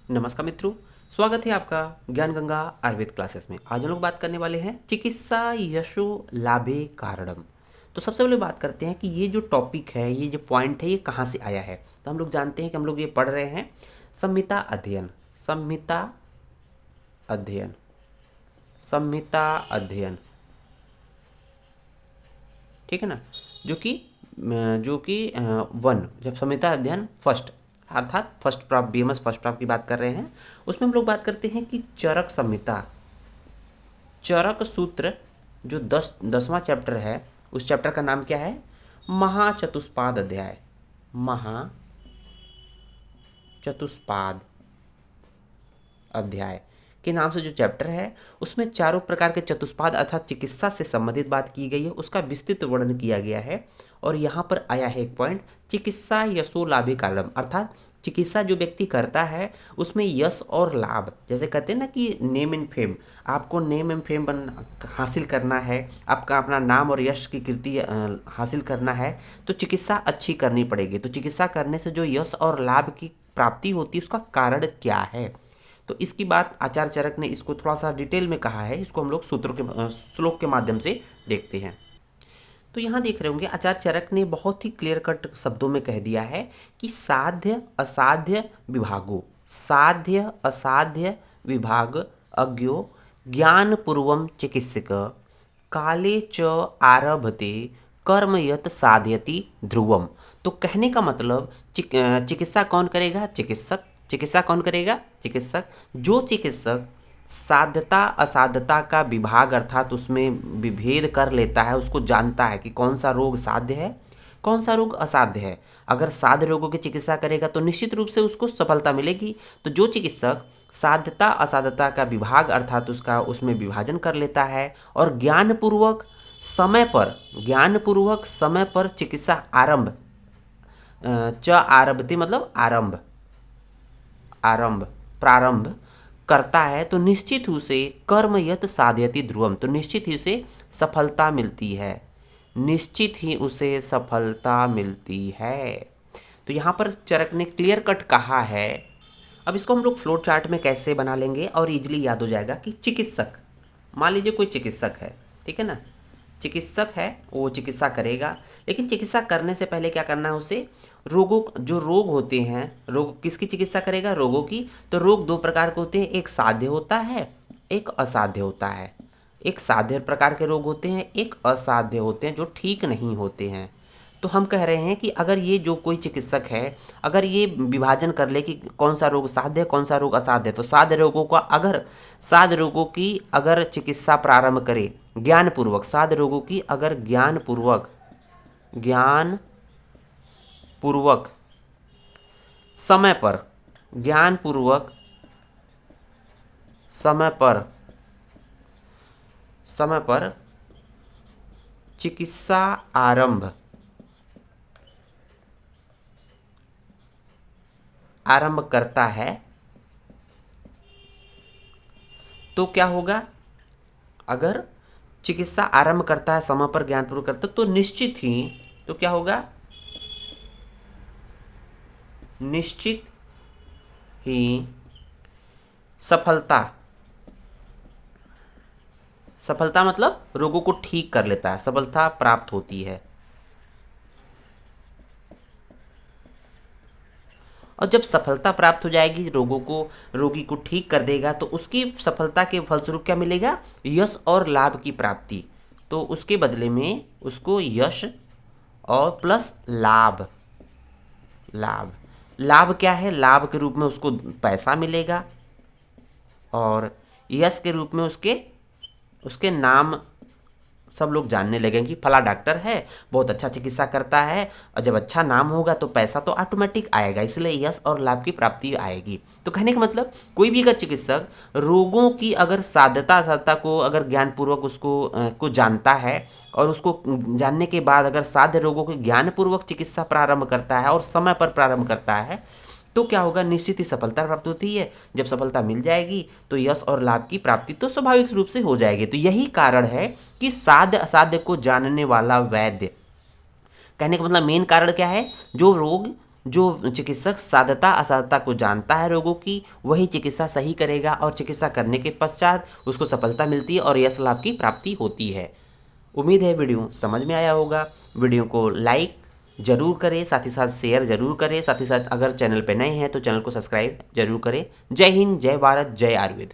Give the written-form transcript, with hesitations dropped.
नमस्कार मित्रों, स्वागत है आपका ज्ञान गंगा आयुर्वेद क्लासेस में। आज हम लोग बात करने वाले हैं चिकित्सा यशो लाभे कारणम। तो सबसे पहले बात करते हैं कि ये जो टॉपिक है, ये जो पॉइंट है, ये कहाँ से आया है। तो हम लोग जानते हैं कि हम लोग ये पढ़ रहे हैं संहिता अध्ययन, संहिता अध्ययन, संहिता अध्ययन, ठीक है ना। जो कि वन, जब संहिता अध्ययन फर्स्ट अर्थात फर्स्ट प्राप्त बीएमएस फर्स्ट प्राप्त की बात कर रहे हैं, उसमें हम लोग बात करते हैं कि चरक संहिता, चरक सूत्र जो 10वां चैप्टर है, उस चैप्टर का नाम क्या है? महाचतुष्पाद अध्याय, महाचतुष्पाद अध्याय के नाम से जो चैप्टर है, उसमें चारों प्रकार के चतुष्पाद अर्थात चिकित्सा से संबंधित बात की गई है, उसका विस्तृत वर्णन किया गया है। और यहाँ पर आया है एक पॉइंट, चिकित्सा यशो लाभे कारणम, अर्थात चिकित्सा जो व्यक्ति करता है उसमें यश और लाभ, जैसे कहते हैं ना कि नेम एंड फेम, आपको नेम एंड फेम हासिल करना है, आपका अपना नाम और यश की कीर्ति हासिल करना है, तो चिकित्सा अच्छी करनी पड़ेगी। तो चिकित्सा करने से जो यश और लाभ की प्राप्ति होती है, उसका कारण क्या है, तो इसकी बात आचार्य चरक ने इसको थोड़ा सा डिटेल में कहा है। इसको हम लोग श्लोक के माध्यम से देखते हैं। तो यहाँ देख रहे होंगे आचार्य चरक ने बहुत ही क्लियर कट शब्दों में कह दिया है कि साध्य असाध्य विभागो, साध्य असाध्य विभाग अज्ञो ज्ञान पूर्वम चिकित्सक काले च आरभते कर्म यत साधयति ध्रुवम। तो कहने का मतलब चिकित्सा कौन करेगा? चिकित्सक। चिकित्सा कौन करेगा? चिकित्सक। जो चिकित्सक साध्यता असाध्यता का विभाग अर्थात उसमें विभेद कर लेता है, उसको जानता है कि कौन सा रोग साध्य है, कौन सा रोग असाध्य है। अगर साध्य रोगों की चिकित्सा करेगा तो निश्चित रूप से उसको सफलता मिलेगी। तो जो चिकित्सक साध्यता असाध्यता का विभाग अर्थात उसका उसमें विभाजन कर लेता है और ज्ञानपूर्वक समय पर चिकित्सा आरंभ, च आरभते मतलब प्रारंभ करता है, तो निश्चित ही उसे कर्मयत साधयति ध्रुवम, तो निश्चित ही उसे सफलता मिलती है, निश्चित ही उसे सफलता मिलती है। तो यहाँ पर चरक ने क्लियर कट कहा है। अब इसको हम लोग फ्लो चार्ट में कैसे बना लेंगे और इजीली याद हो जाएगा कि चिकित्सक, मान लीजिए कोई चिकित्सक है, ठीक है ना, चिकित्सक है, वो चिकित्सा करेगा, लेकिन चिकित्सा करने से पहले क्या करना है उसे? रोगों, जो रोग होते हैं, रोग किसकी चिकित्सा करेगा? रोगों की। तो रोग दो प्रकार के होते हैं, एक साध्य होता है, एक असाध्य होता है। एक साध्य प्रकार के रोग होते हैं, एक असाध्य होते हैं जो ठीक नहीं होते हैं। तो हम कह रहे हैं कि अगर ये जो कोई चिकित्सक है, अगर ये विभाजन कर ले कि कौन सा रोग साध्य है, कौन सा रोग असाध्य है, तो साध्य रोगों की अगर चिकित्सा प्रारंभ करे ज्ञानपूर्वक, साध्य रोगों की अगर ज्ञानपूर्वक समय पर, ज्ञानपूर्वक समय पर चिकित्सा आरंभ करता है, तो क्या होगा? अगर चिकित्सा आरंभ करता है, समय पर ज्ञानपूर्वक करता है, तो निश्चित ही, तो क्या होगा? निश्चित ही सफलता मतलब रोगों को ठीक कर लेता है, सफलता प्राप्त होती है। और जब सफलता प्राप्त हो जाएगी, रोगी को ठीक कर देगा, तो उसकी सफलता के फलस्वरूप क्या मिलेगा? यश और लाभ की प्राप्ति। तो उसके बदले में उसको यश और प्लस लाभ क्या है? लाभ के रूप में उसको पैसा मिलेगा और यश के रूप में उसके नाम सब लोग जानने लगेंगे कि फला डॉक्टर है, बहुत अच्छा चिकित्सा करता है। और जब अच्छा नाम होगा तो पैसा तो ऑटोमेटिक आएगा, इसलिए यश और लाभ की प्राप्ति आएगी। तो कहने का मतलब कोई भी अगर चिकित्सक रोगों की अगर साध्यता को अगर ज्ञानपूर्वक को जानता है और उसको जानने के बाद अगर साध्य रोगों की ज्ञानपूर्वक चिकित्सा प्रारंभ करता है और समय पर प्रारंभ करता है, तो क्या होगा? निश्चित ही सफलता प्राप्त होती है। जब सफलता मिल जाएगी तो यश और लाभ की प्राप्ति तो स्वाभाविक रूप से हो जाएगी। तो यही कारण है कि साध्य असाध्य को जानने वाला वैद्य, कहने का मतलब मेन कारण क्या है? जो चिकित्सक साधता असाधता को जानता है रोगों की, वही चिकित्सा सही करेगा और चिकित्सा करने के पश्चात उसको सफलता मिलती है और यश लाभ की प्राप्ति होती है। उम्मीद है वीडियो समझ में आया होगा। वीडियो को लाइक जरूर करें, साथ ही साथ शेयर जरूर करें, साथ ही साथ अगर चैनल पर नए हैं तो चैनल को सब्सक्राइब जरूर करें। जय हिंद, जय भारत, जय आयुर्वेद।